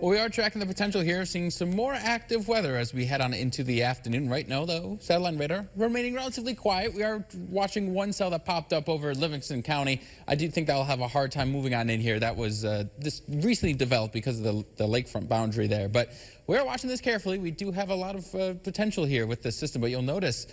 Well, we are tracking the potential here of seeing some more active weather as we head on into the afternoon. Right now, though, satellite radar remaining relatively quiet. We are watching one cell that popped up over Livingston County. I do think that will have a hard time moving on in here. That was just recently developed because of the lakefront boundary there. But we are watching this carefully. We do have a lot of potential here with this system. But you'll notice,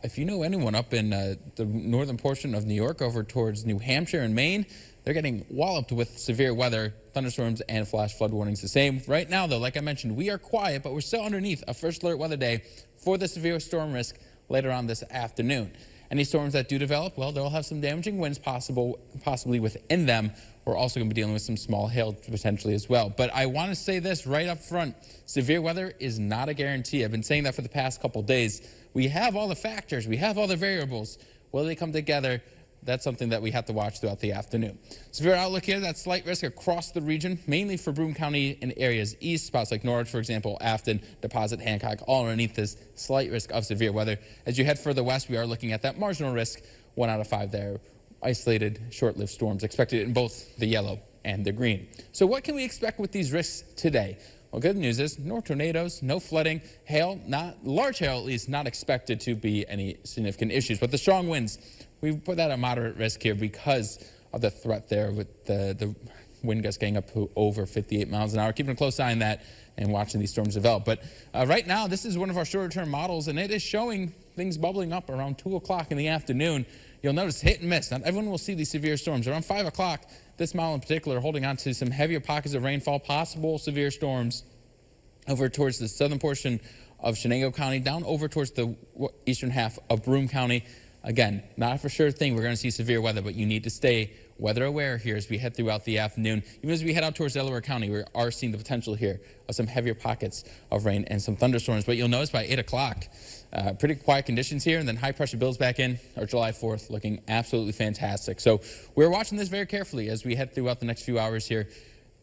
if you know anyone up in the northern portion of New York over towards New Hampshire and Maine, they're getting walloped with severe weather, thunderstorms, and flash flood warnings the same. Right now, though, like I mentioned, we are quiet, but we're still underneath a first alert weather day for the severe storm risk later on this afternoon. Any storms that do develop, well, they'll have some damaging winds possibly within them. We're also going to be dealing with some small hail potentially as well. But I want to say this right up front. Severe weather is not a guarantee. I've been saying that for the past couple days. We have all the factors. We have all the variables. Will they come together? That's something that we have to watch throughout the afternoon. Severe outlook here, that slight risk across the region, mainly for Broome County and areas east, spots like Norwich, for example, Afton, Deposit, Hancock, all underneath this slight risk of severe weather. As you head further west, we are looking at that marginal risk, 1 out of 5 there. Isolated, short-lived storms expected in both the yellow and the green. So what can we expect with these risks today? Well, good news is no tornadoes, no flooding, hail, large hail at least, not expected to be any significant issues. But the strong winds, we put that at moderate risk here because of the threat there with the wind gusts getting up to over 58 miles an hour. Keeping a close eye on that and watching these storms develop. But right now, this is one of our shorter-term models, and it is showing things bubbling up around 2 o'clock in the afternoon. You'll notice hit and miss. Not everyone will see these severe storms. Around 5 o'clock, this model in particular holding on to some heavier pockets of rainfall, possible severe storms over towards the southern portion of Chenango County, down over towards the eastern half of Broome County. Again, not for sure thing we're going to see severe weather, but you need to stay weather aware here as we head throughout the afternoon. Even as we head out towards Delaware County, we are seeing the potential here of some heavier pockets of rain and some thunderstorms. But you'll notice by 8 o'clock, pretty quiet conditions here, and then high pressure builds back in. Our July 4th looking absolutely fantastic. So we're watching this very carefully as we head throughout the next few hours here.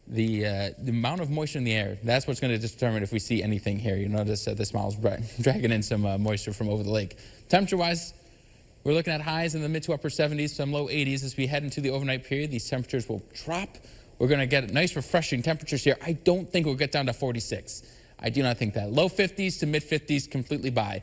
The amount of moisture in the air, that's what's going to determine if we see anything here. You notice this model's dragging in some moisture from over the lake. Temperature-wise, we're looking at highs in the mid to upper 70s, some low 80s. As we head into the overnight period, these temperatures will drop. We're going to get nice, refreshing temperatures here. I don't think we'll get down to 46. I do not think that. Low 50s to mid 50s completely by.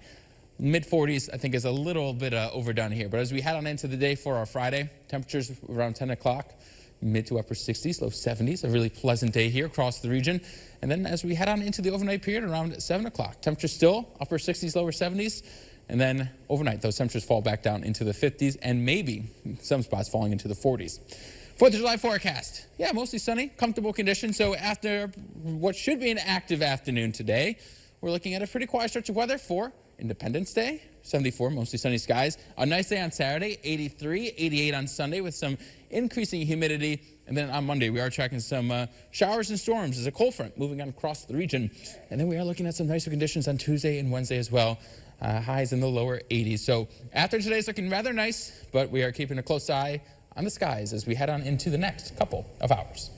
Mid 40s, I think, is a little bit overdone here. But as we head on into the day for our Friday, temperatures around 10 o'clock, mid to upper 60s, low 70s, a really pleasant day here across the region. And then as we head on into the overnight period around 7 o'clock, temperatures still upper 60s, lower 70s. And then overnight, those temperatures fall back down into the 50s and maybe some spots falling into the 40s. 4th of July forecast. Yeah, mostly sunny, comfortable conditions. So after what should be an active afternoon today, we're looking at a pretty quiet stretch of weather for Independence Day. 74, mostly sunny skies. A nice day on Saturday, 83, 88 on Sunday with some increasing humidity. And then on Monday, we are tracking some showers and storms as a cold front moving on across the region. And then we are looking at some nicer conditions on Tuesday and Wednesday as well. Highs in the lower 80s. So after today's looking rather nice, but we are keeping a close eye on the skies as we head on into the next couple of hours.